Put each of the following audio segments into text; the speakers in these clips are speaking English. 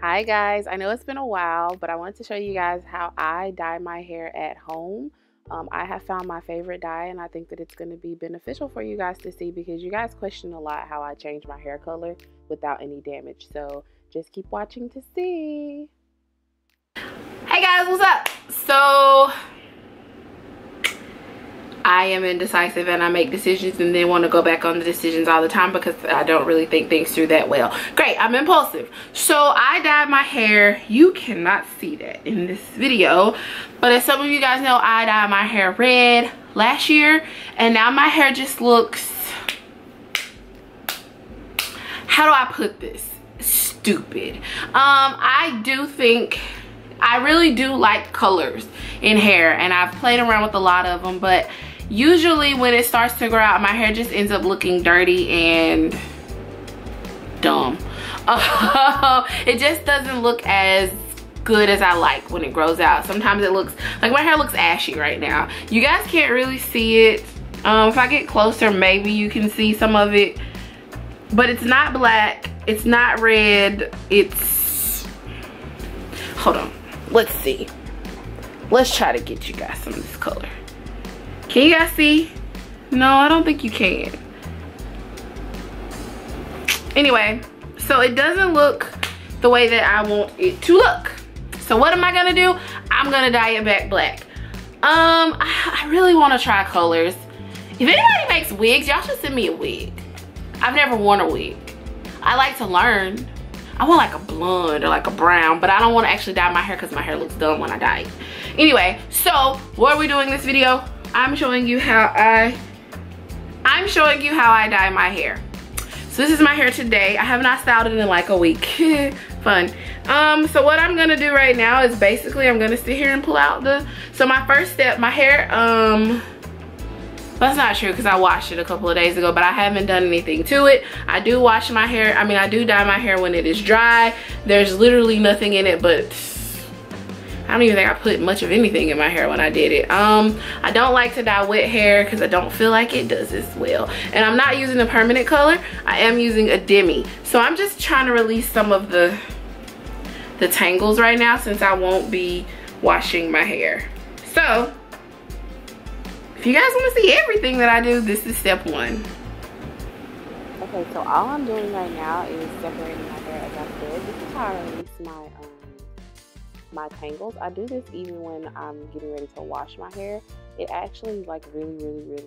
Hi guys, I know it's been a while, but I wanted to show you guys how I dye my hair at home. I have found my favorite dye and I think that it's going to be beneficial for you guys to see because you guys question a lot how I change my hair color without any damage. So just keep watching to see. Hey guys, what's up? So I am indecisive and I make decisions and then want to go back on the decisions all the time because I don't really think things through that well. Great, I'm impulsive. So I dyed my hair. You cannot see that in this video, but as some of you guys know, I dyed my hair red last year and now my hair just looks, how do I put this? Stupid. I do think, I really do like colors in hair and I've played around with a lot of them, but usually when it starts to grow out, my hair just ends up looking dirty and dumb. It just doesn't look as good as I like when it grows out. Sometimes it looks like my hair looks ashy right now. You guys can't really see it. If I get closer, maybe you can see some of it, but it's not black, it's not red, it's, hold on, let's see. Let's try to get you guys some of this color. Can you guys see? No, I don't think you can. Anyway, so it doesn't look the way that I want it to look. So what am I gonna do? I'm gonna dye it back black. I really wanna try colors. If anybody makes wigs, y'all should send me a wig. I've never worn a wig. I like to learn. I want like a blonde or like a brown, but I don't want to actually dye my hair because my hair looks dumb when I dye it. Anyway, so what are we doing in this video? I'm showing you how I dye my hair. So this is my hair today. I have not styled it in like a week. Fun. So what I'm gonna do right now is basically I'm gonna sit here and pull out so my first step, my hair, that's not true because I washed it a couple of days ago, but I haven't done anything to it. I do wash my hair, I do dye my hair when it is dry. There's literally nothing in it, but I don't even think I put much of anything in my hair when I did it. I don't like to dye wet hair because I don't feel like it does as well. And I'm not using a permanent color, I am using a demi. So I'm just trying to release some of the tangles right now since I won't be washing my hair. So if you guys want to see everything that I do, this is step one. Okay, so all I'm doing right now is separating my hair as I said. This is how I release my tangles. I do this even when I'm getting ready to wash my hair. It actually like really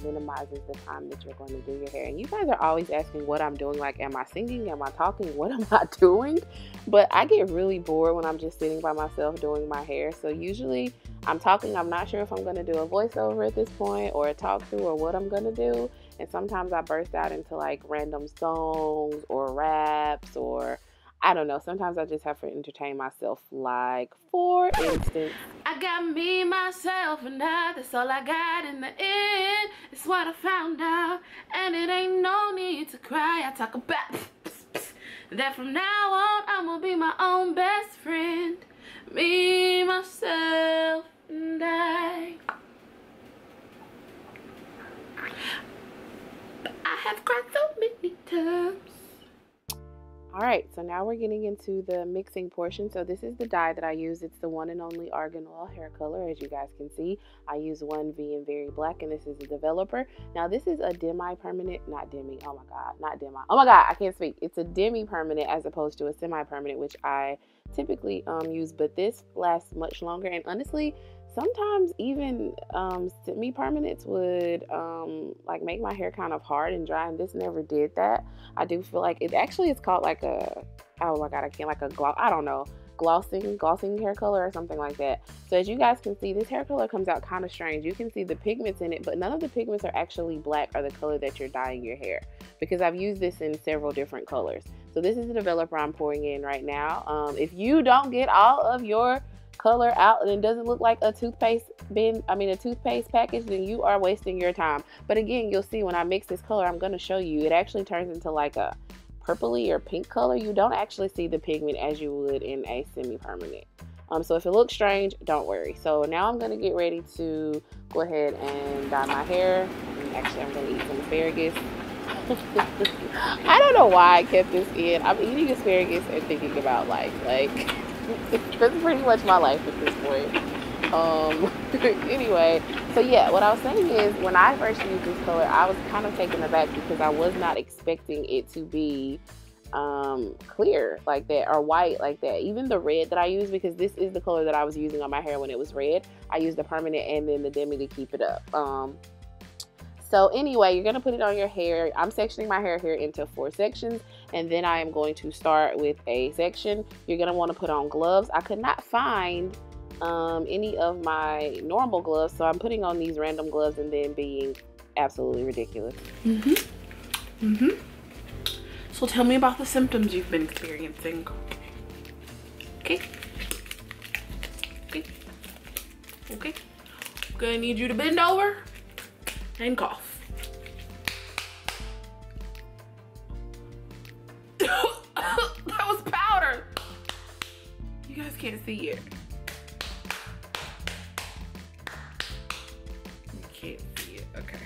minimizes the time that you're going to do your hair. And you guys are always asking what I'm doing, like am I singing, am I talking, what am I doing? But I get really bored when I'm just sitting by myself doing my hair. So usually I'm talking, I'm not sure if I'm going to do a voiceover at this point or a talk through or what I'm going to do. And sometimes I burst out into like random songs or raps or I don't know. Sometimes I just have to entertain myself. Like, for instance, I got me, myself, and I. That's all I got in the end. It's what I found out. And it ain't no need to cry. I talk about that from now on, I'm gonna be my own best friend. Me, myself, and I. I have cried so many times. Alright, so now we're getting into the mixing portion. So this is the dye that I use. It's the one and only Argan Oil hair color. As you guys can see, I use 1V in Very Black, and this is a developer. Now this is a demi-permanent, not demi, oh my god, not demi. Oh my god, I can't speak. It's a demi-permanent as opposed to a semi-permanent, which I typically use, but this lasts much longer. And honestly, sometimes even semi-permanents would like make my hair kind of hard and dry, and this never did that. I do feel like it actually is called like a, oh my god, I can't, like a gloss, I don't know, glossing hair color or something like that. So as you guys can see, this hair color comes out kind of strange. You can see the pigments in it, but none of the pigments are actually black or the color that you're dyeing your hair, because I've used this in several different colors. So this is the developer I'm pouring in right now. If you don't get all of your color out and it doesn't look like a toothpaste a toothpaste package, then you are wasting your time. But again, you'll see when I mix this color, I'm going to show you, it actually turns into like a purpley or pink color. You don't actually see the pigment as you would in a semi-permanent. So if it looks strange, don't worry. So now I'm going to get ready to go ahead and dye my hair. And actually, I'm going to eat some asparagus. I don't know why I kept this in. I'm eating asparagus and thinking about life. Like, that's pretty much my life at this point. Anyway, so yeah, what I was saying is when I first used this color, I was kind of taken aback because I was not expecting it to be clear like that or white like that. Even the red that I used, because this is the color that I was using on my hair when it was red, I used the permanent and then the demi to keep it up. So anyway, you're going to put it on your hair. I'm sectioning my hair here into 4 sections, and then I am going to start with a section. You're going to want to put on gloves. I could not find any of my normal gloves, so I'm putting on these random gloves and then being absolutely ridiculous. So tell me about the symptoms you've been experiencing. Okay. Okay. I'm gonna need you to bend over and cough. That was powder. You guys can't see it. You can't see it. Okay.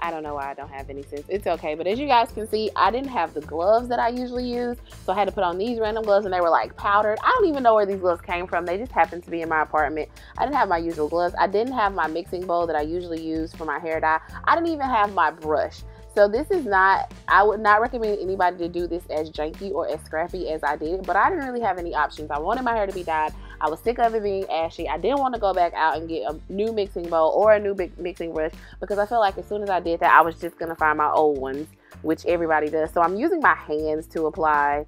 I don't know why I don't have any sense. It's okay. But as you guys can see, I didn't have the gloves that I usually use. So I had to put on these random gloves, and they were like powdered. I don't even know where these gloves came from. They just happened to be in my apartment. I didn't have my usual gloves. I didn't have my mixing bowl that I usually use for my hair dye. I didn't even have my brush. So this is not, I would not recommend anybody to do this as janky or as scrappy as I did, but I didn't really have any options. I wanted my hair to be dyed. I was sick of it being ashy. I didn't want to go back out and get a new mixing bowl or a new mixing brush, because I felt like as soon as I did that, I was just going to find my old ones, which everybody does. So I'm using my hands to apply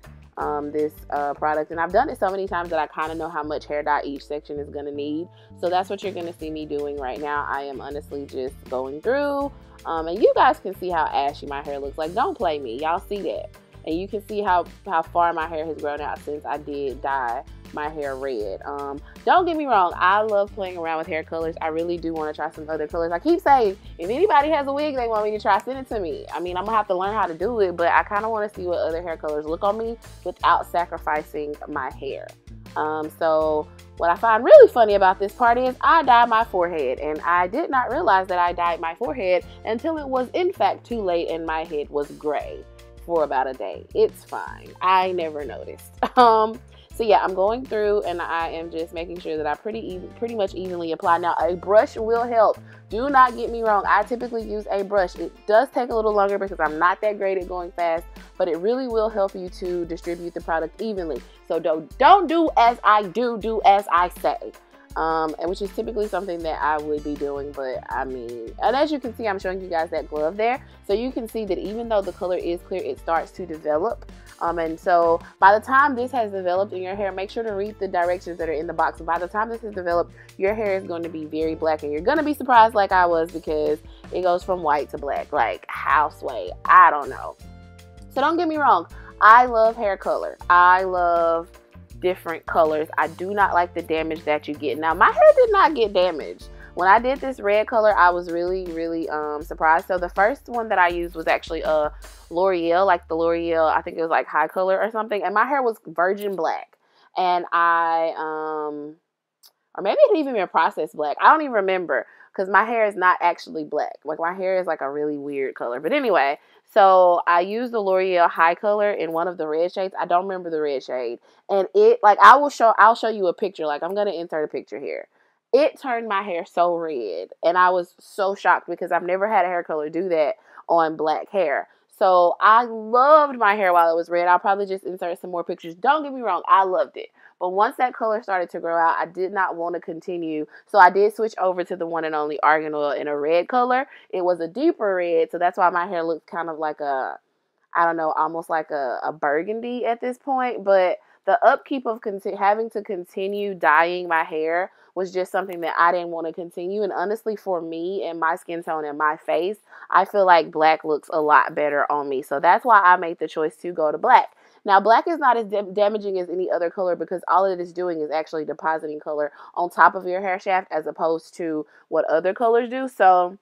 this product, and I've done it so many times that I kind of know how much hair dye each section is going to need. So that's what you're going to see me doing right now. I am honestly just going through, and you guys can see how ashy my hair looks. Like, don't play me. Y'all see that, and you can see how far my hair has grown out since I did dye my hair red. Don't get me wrong, I love playing around with hair colors. I really do want to try some other colors. I keep saying, if anybody has a wig they want me to try, send it to me. I mean, I'm gonna have to learn how to do it, but I kind of want to see what other hair colors look on me without sacrificing my hair. So what I find really funny about this part is I dyed my forehead, and I did not realize that I dyed my forehead until it was in fact too late and my head was gray for about a day. It's fine. I never noticed. So yeah, I'm going through and I am just making sure that I pretty much evenly apply. Now, a brush will help. Do not get me wrong. I typically use a brush. It does take a little longer because I'm not that great at going fast, but it really will help you to distribute the product evenly. So don't do as I do as I say. And which is typically something that I would be doing, but I mean, and as you can see, I'm showing you guys that glove there, so you can see that even though the color is clear, it starts to develop. And so by the time this has developed in your hair, make sure to read the directions that are in the box. By the time this is developed, your hair is going to be very black, and you're going to be surprised like I was, because it goes from white to black. Like, how sway? I don't know. So don't get me wrong, I love hair color. I love different colors. I do not like the damage that you get. Now, my hair did not get damaged. When I did this red color, I was really surprised. So the first one that I used was actually a L'Oreal, like the L'Oreal, I think it was like high color or something, and my hair was virgin black. And I or maybe it had even been processed black. I don't even remember, because my hair is not actually black. Like, my hair is like a really weird color. But anyway, so I used the L'Oreal high color in one of the red shades. I don't remember the red shade. And it, like, I'll show you a picture. Like, I'm going to insert a picture here. It turned my hair so red, and I was so shocked because I've never had a hair color do that on black hair. So I loved my hair while it was red. I'll probably just insert some more pictures. Don't get me wrong, I loved it. But once that color started to grow out, I did not want to continue. So I did switch over to the one and only argan oil in a red color. It was a deeper red, so that's why my hair looks kind of like a, I don't know, almost like a burgundy at this point. But the upkeep of having to continue dyeing my hair was just something that I didn't want to continue. And honestly, for me and my skin tone and my face, I feel like black looks a lot better on me. So that's why I made the choice to go to black. Now, black is not as damaging as any other color, because all it is doing is actually depositing color on top of your hair shaft, as opposed to what other colors do. So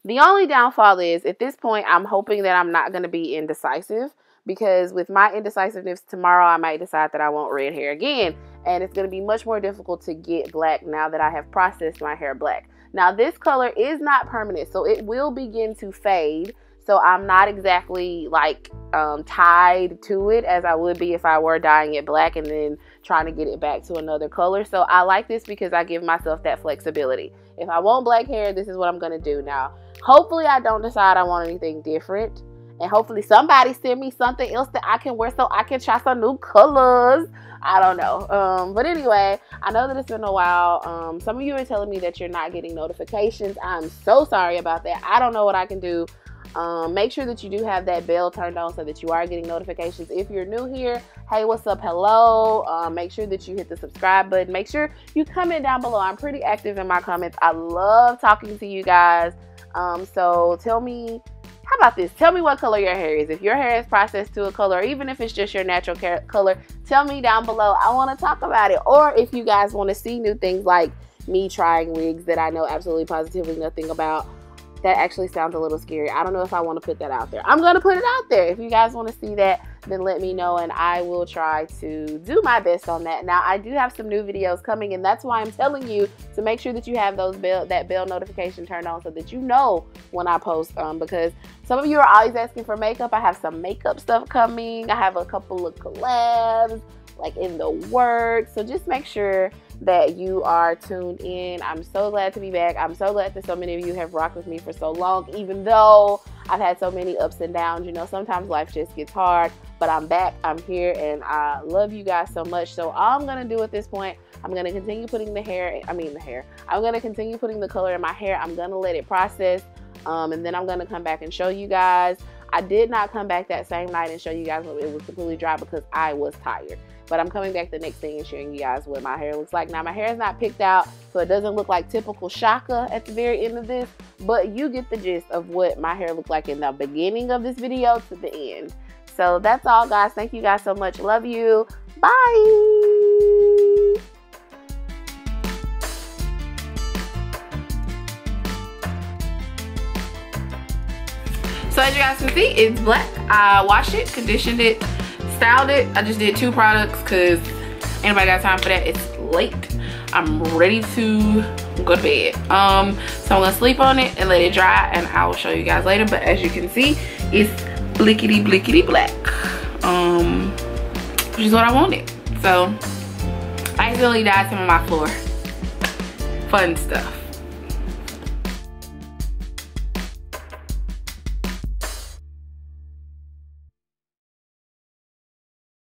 the only downfall is, at this point, I'm hoping that I'm not going to be indecisive, because with my indecisiveness, tomorrow I might decide that I want red hair again, and it's going to be much more difficult to get black now that I have processed my hair black. Now, this color is not permanent, so it will begin to fade. So I'm not exactly like tied to it as I would be if I were dyeing it black and then trying to get it back to another color. So I like this because I give myself that flexibility. If I want black hair, this is what I'm going to do. Now, hopefully I don't decide I want anything different. And hopefully somebody send me something else that I can wear so I can try some new colors. I don't know. But anyway, I know that it's been a while. Some of you are telling me that you're not getting notifications. I'm so sorry about that. I don't know what I can do. Make sure that you do have that bell turned on so that you are getting notifications. If you're new here, hey, what's up? Hello. Make sure that you hit the subscribe button. Make sure you comment down below. I'm pretty active in my comments. I love talking to you guys. So tell me, how about this? Tell me what color your hair is. If your hair is processed to a color, or even if it's just your natural color, tell me down below. I want to talk about it. Or if you guys want to see new things like me trying wigs that I know absolutely positively nothing about. That actually sounds a little scary. I don't know if I want to put that out there. I'm going to put it out there. If you guys want to see that, then let me know and I will try to do my best on that. Now, I do have some new videos coming, and that's why I'm telling you to make sure that you have that bell notification turned on so that you know when I post, because some of you are always asking for makeup. I have some makeup stuff coming. I have a couple of collabs like in the works. So just make sure that you are tuned in. I'm so glad to be back. I'm so glad that so many of you have rocked with me for so long, even though I've had so many ups and downs. You know, sometimes life just gets hard, but I'm back, I'm here, and I love you guys so much. So all I'm gonna do at this point, I'm gonna continue putting I'm gonna continue putting the color in my hair. I'm gonna let it process, and then I'm gonna come back and show you guys. I did not come back that same night and show you guys when it was completely dry because I was tired. But I'm coming back the next day and showing you guys what my hair looks like. Now, my hair is not picked out, so it doesn't look like typical Shaka at the very end of this. But you get the gist of what my hair looked like in the beginning of this video to the end. So that's all, guys. Thank you guys so much. Love you. Bye. So as you guys can see, it's black. I washed it, conditioned it, styled it. I just did 2 products because anybody got time for that? It's late. I'm ready to go to bed. So I'm gonna sleep on it and let it dry, and I will show you guys later. But as you can see, it's blickety blickety black, which is what I wanted. So I accidentally dyed some of my floor. Fun stuff.